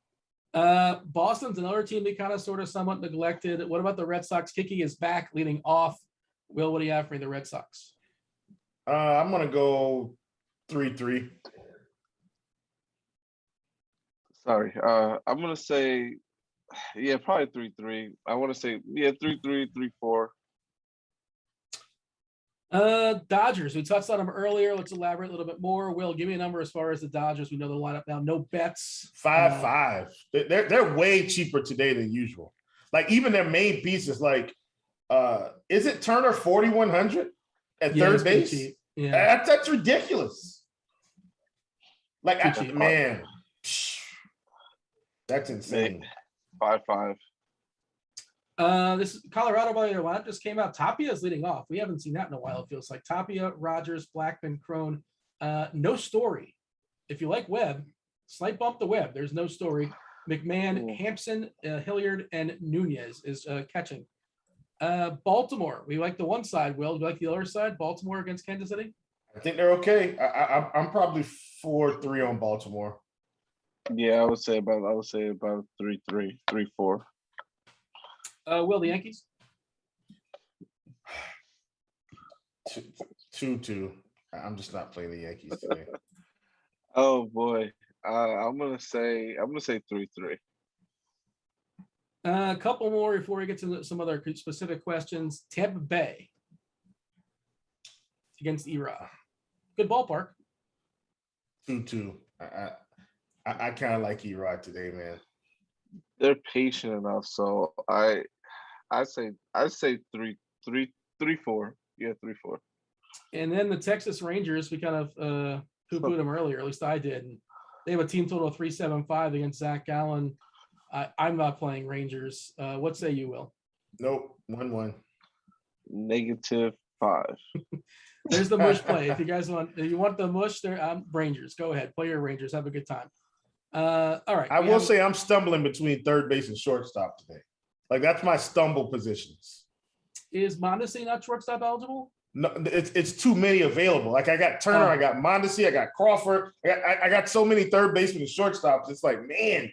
Boston's another team they kind of sort of somewhat neglected. What about the Red Sox? Kiki is back leading off. Will, what do you have for me, the Red Sox? I'm going to go 3-3. Sorry. I'm going to say, probably 3-3. I want to say, 3-3, 3-4. Dodgers, we touched on them earlier. Let's elaborate a little bit more. Will, give me a number as far as the Dodgers. We know the lineup now. No bets. 5-5. They're way cheaper today than usual. Like even their main pieces, like is it Turner 4,100 at third base? Yeah. That's ridiculous. Like, man, that's insane. 5-5. This Colorado by the lineup just came out. Tapia is leading off. We haven't seen that in a while. It feels like Tapia, Rogers, Blackman, Crone. No Story. If you like Webb, slight bump to Webb. There's no Story. McMahon, Hampson, Hilliard, and Nunez is catching. Baltimore. We like the one side. Will, do you like the other side? Baltimore against Kansas City. I think they're okay. I'm probably 4-3 on Baltimore. Yeah, I would say about 3-3, 3-4. Will, the Yankees? 2-2. I'm just not playing the Yankees today. Oh boy. I'm gonna say 3-3. A couple more before we get to some other specific questions. Tampa Bay against Erod. Good ballpark. 2-2. I kind of like Erod today, man. They're patient enough, so I say 3-4. Yeah, 3-4. And then the Texas Rangers, we kind of poo-pooed them earlier, at least I did. And they have a team total of 375 against Zach Gallen. I'm not playing Rangers. What say you, Will? Nope, 1-1. -5. There's the mush play. If you guys want the mush, there, Rangers. Go ahead, play your Rangers. Have a good time. All right. I will say I'm stumbling between third base and shortstop today. Like, that's my stumble positions. Is Mondesi not shortstop eligible? No, it's too many available. Like, I got Turner, I got Mondesi, I got Crawford. I got so many third basemen and shortstops. It's like, man,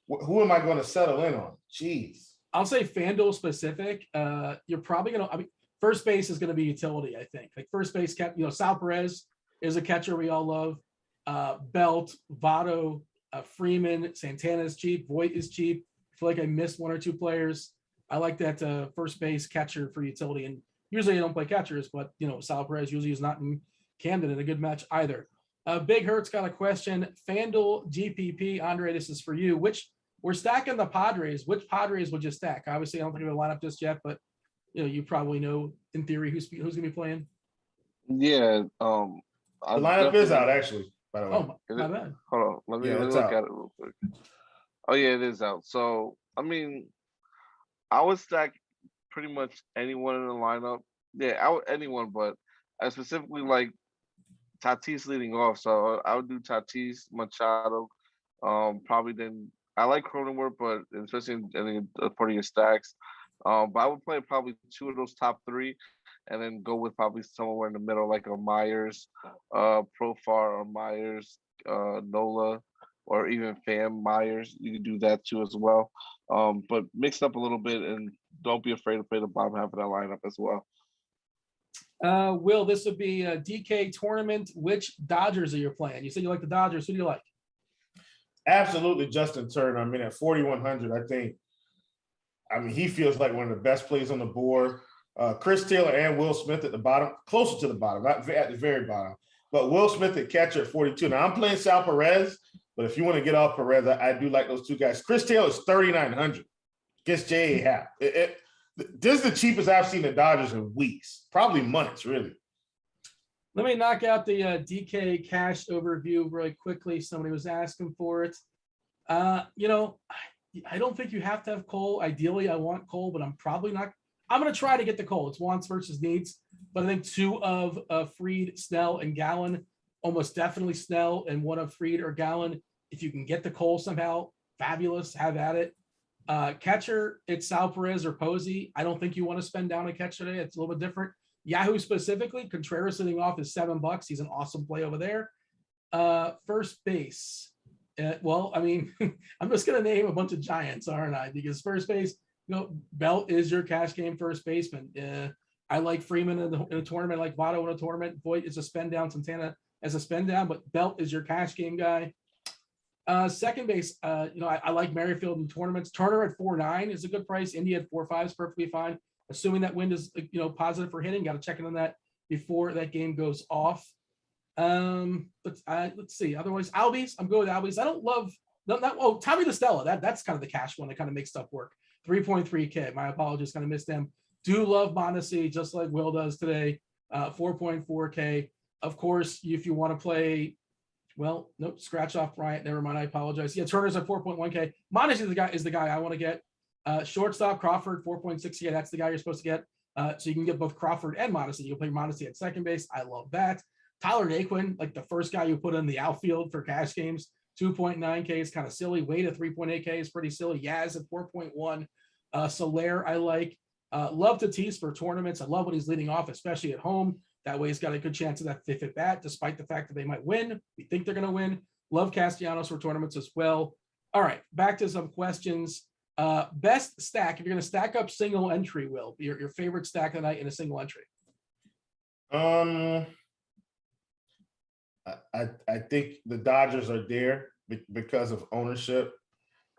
who am I going to settle in on? Jeez. I'll say FanDuel specific. You're probably going to, first base is going to be utility, I think. Like first base, Sal Perez is a catcher we all love. Belt, Votto, Freeman, Santana is cheap. Voit is cheap. I feel like I missed one or two players. I like that first base catcher for utility. And usually I don't play catchers, but, Sal Perez usually is not in Camden in a good match either. Big Hurt's got a question. FanDuel, GPP, Andre, this is for you. We're stacking the Padres. Which Padres would you stack? Obviously, I don't think we have a lineup just yet, but you probably know in theory who's going to be playing. Yeah. The lineup is out actually, by the way. Oh, my bad. Hold on. Let me look at it real quick. Oh yeah, it is out. So I would stack pretty much anyone in the lineup. Yeah, anyone, but I specifically like Tatis leading off. So I would do Tatis, Machado. Probably then I like Cronenworth, but especially in part of your stacks. But I would play probably two of those top three, and then go with probably somewhere in the middle, like a Myers, Profar, or Myers, Nola, or even Pham Myers. You can do that too as well. But mix up a little bit, and don't be afraid to play the bottom half of that lineup as well. Will, this would be a DK tournament. Which Dodgers are you playing? You said you like the Dodgers. Who do you like? Absolutely, Justin Turner. At 4,100, I think. He feels like one of the best plays on the board. Chris Taylor and Will Smith at the bottom, closer to the bottom, not at the very bottom. But Will Smith at catcher at 42. Now, I'm playing Sal Perez, but if you want to get off Perez, I do like those two guys. Chris Taylor is 3,900 against J.A. Happ. This is the cheapest I've seen the Dodgers in weeks, probably months, really. Let me knock out the DK cash overview really quickly. Somebody was asking for it. I don't think you have to have Cole. Ideally, I want Cole, but I'm probably not. I'm going to try to get the Cole. It's wants versus needs. But I think two of Fried, Snell, and Gallen, almost definitely Snell, and one of Fried or Gallen. If you can get the Cole somehow, fabulous. Have at it. Catcher, it's Sal Perez or Posey. I don't think you want to spend down a catcher today. It's a little bit different. Yahoo specifically, Contreras sitting off is $7. He's an awesome play over there. First base. I'm just going to name a bunch of giants, aren't I? Because first base, Belt is your cash game first baseman. I like Freeman in a tournament, I like Votto in a tournament. Voit is a spend down, Santana as a spend down, but Belt is your cash game guy. Second base, I like Merrifield in tournaments. Turner at 4.9 is a good price. India at 4.5 is perfectly fine. Assuming that wind is positive for hitting, got to check in on that before that game goes off. Let's see. Otherwise, Albies. I'm good with Albies. I don't love Tommy DeStella. That's kind of the cash one that kind of makes stuff work. 3.3K. My apologies, kind of missed them. Do love Mondesi, just like Will does today. 4.4K. Of course, if you want to play, well, nope, scratch off Bryant. Never mind. I apologize. Yeah, Turner's at 4.1K. Mondesi is the guy I want to get. Shortstop Crawford 4.6K. That's the guy you're supposed to get. So you can get both Crawford and Mondesi. You'll play Mondesi at second base. I love that. Tyler Naquin, like the first guy you put in the outfield for cash games, 2.9K is kind of silly. Wade at 3.8K is pretty silly. Yaz at 4.1. Soler, I like. Love Tatis for tournaments. I love when he's leading off, especially at home. That way he's got a good chance of that fifth at bat, despite the fact that they might win. We think they're going to win. Love Castellanos for tournaments as well. All right, back to some questions. Best stack, if you're going to stack up single entry, Will, your favorite stack of the night in a single entry. I think the Dodgers are there because of ownership.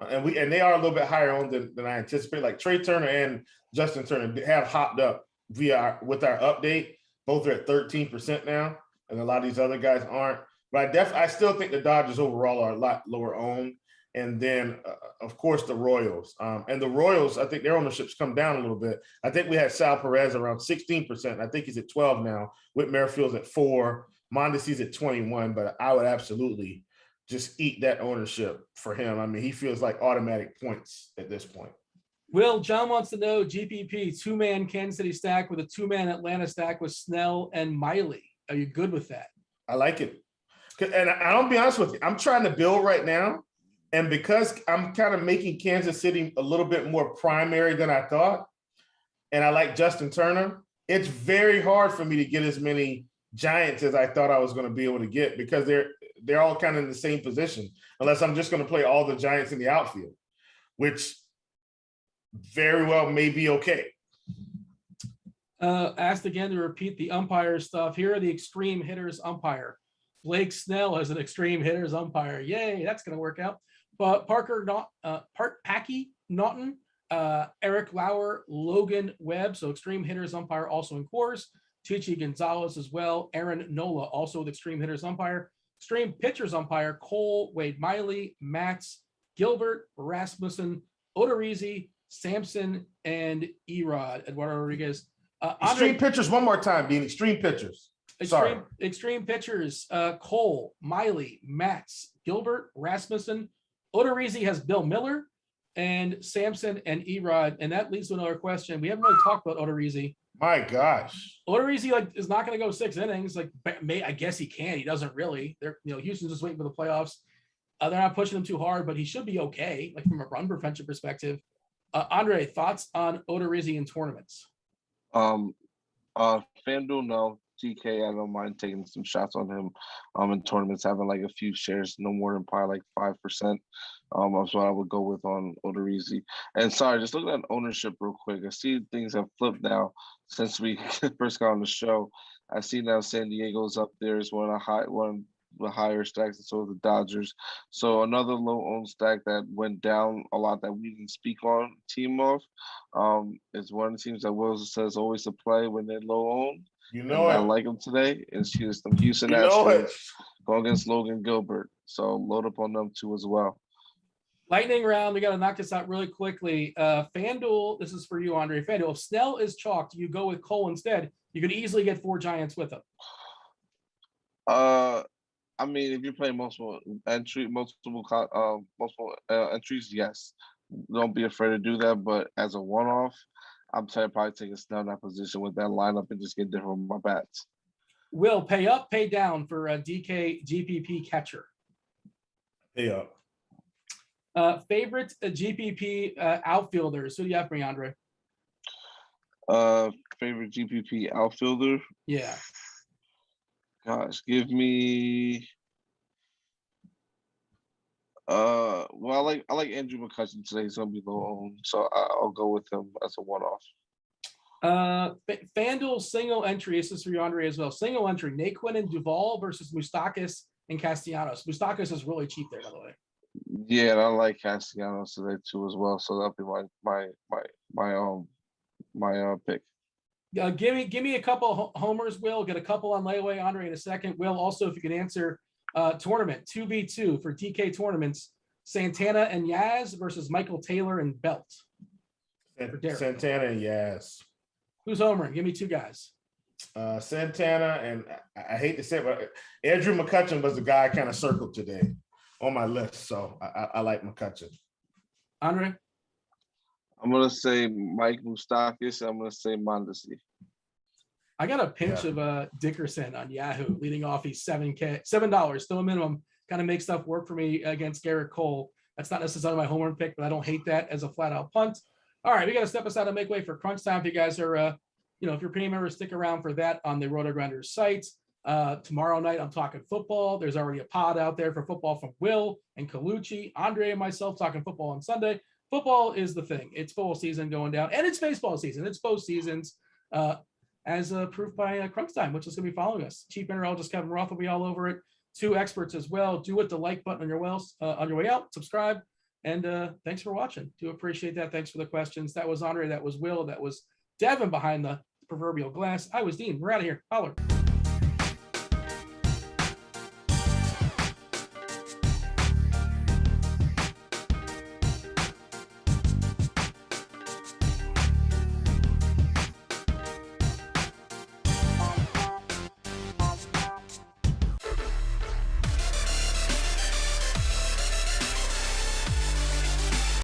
And they are a little bit higher on than I anticipate. Like Trey Turner and Justin Turner have hopped up with our update. Both are at 13% now, and a lot of these other guys aren't. But I still think the Dodgers overall are a lot lower owned. And then, of course, the Royals. And the Royals, I think their ownership's come down a little bit. I think we had Sal Perez around 16%. I think he's at 12 now. Whit Merrifield's at 4. Mondesi's at 21. But I would absolutely just eat that ownership for him. I mean, he feels like automatic points at this point. Will, John wants to know GPP, two-man Kansas City stack with a two-man Atlanta stack with Snell and Miley. Are you good with that? I like it. And I'll be honest with you. I'm trying to build right now. And because I'm kind of making Kansas City a little bit more primary than I thought, and I like Justin Turner, it's very hard for me to get as many Giants as I thought I was going to be able to get because they're all kind of in the same position, unless I'm just going to play all the Giants in the outfield, which very well may be okay. Asked again to repeat the umpire stuff. Here are the extreme hitters umpire. Blake Snell as an extreme hitters umpire. Yay, that's going to work out. But Packy Naughton, Eric Lauer, Logan Webb, so extreme hitters umpire also in Coors. Chichi Gonzalez as well. Aaron Nola also with extreme hitters umpire. Extreme pitchers umpire, Cole, Wade Miley, Matz, Gilbert, Rasmussen, Odorizzi, Sampson, and Erod, Eduardo Rodriguez. Extreme pitchers one more time, Dean. Extreme pitchers. Extreme pitchers, Cole, Miley, Matz, Gilbert, Rasmussen. Odorizzi has Bill Miller and Sampson and Erod. And that leads to another question. We haven't really talked about Odorizzi. My gosh. Odorizzi is not going to go 6 innings. I guess he can. He doesn't really. Houston's just waiting for the playoffs. They're not pushing him too hard, but he should be okay, from a run prevention perspective. Andre, thoughts on Odorizzi in tournaments? FanDuel, no. DK, I don't mind taking some shots on him in tournaments, having a few shares, no more than probably 5%. That's what I would go with on Odorizzi. And sorry, just looking at ownership real quick. I see things have flipped now since we first got on the show. I see now San Diego's up there as one of the higher stacks, and so the Dodgers. So another low-owned stack that went down a lot that we didn't speak on, team of, is one of the teams that Will says always to play when they're low-owned. I like them today. It's Houston Astros going against Logan Gilbert. So load up on them too as well. Lightning round. We got to knock this out really quickly. FanDuel, this is for you, Andre. FanDuel, if Snell is chalked, you go with Cole instead. You could easily get 4 Giants with him. I mean, if you're playing multiple entries, yes. Don't be afraid to do that. But as a one-off, I'm probably take a Snell in that position with that lineup and just get different with my bats. Will, pay up, pay down for a DK GPP catcher? Pay up. Favorite GPP outfielders? Who do you have for me, Andre? Favorite GPP outfielder? Yeah. Gosh, give me. Well, I like Andrew McCutchen today. He's gonna be low owned, so I'll go with him as a one-off. FanDuel single entry. This is for you, Andre, as well. Single entry: Naquin and Duvall versus Moustakas and Castellanos. Moustakas is really cheap there, by the way. Yeah, and I like Castellanos today too as well. So that'll be my pick. Give me a couple homers, Will. Get a couple on layaway, Andre, in a second. Will, also, if you can answer tournament 2v2 for DK tournaments, Santana and Yaz versus Michael Taylor and Belt. Santana and Yaz. Who's homering? Give me 2 guys. Santana, and I hate to say it, but Andrew McCutcheon was the guy I kind of circled today on my list. So I like McCutcheon. Andre? I'm going to say Mike Moustakas. I'm going to say Mondesi. I got a pinch of Dickerson on Yahoo leading off. He's $7, still a minimum. Kind of makes stuff work for me against Garrett Cole. That's not necessarily my homer pick, but I don't hate that as a flat out punt. All right, we got to step aside and make way for crunch time. If you guys are, if you're premium members, stick around for that on the Rotogrinders site. Tomorrow night, I'm talking football. There's already a pod out there for football from Will and Colucci, Andre, and myself talking football on Sunday. Football is the thing. It's full season going down, and it's baseball season. It's both seasons, as proof by Crunch Time, which is going to be following us. Chief Meteorologist Kevin Roth will be all over it. 2 experts as well. Do hit the like button on your way out. Subscribe, and thanks for watching. Do appreciate that. Thanks for the questions. That was Andre. That was Will. That was Devin behind the proverbial glass. I was Dean. We're out of here. Holler.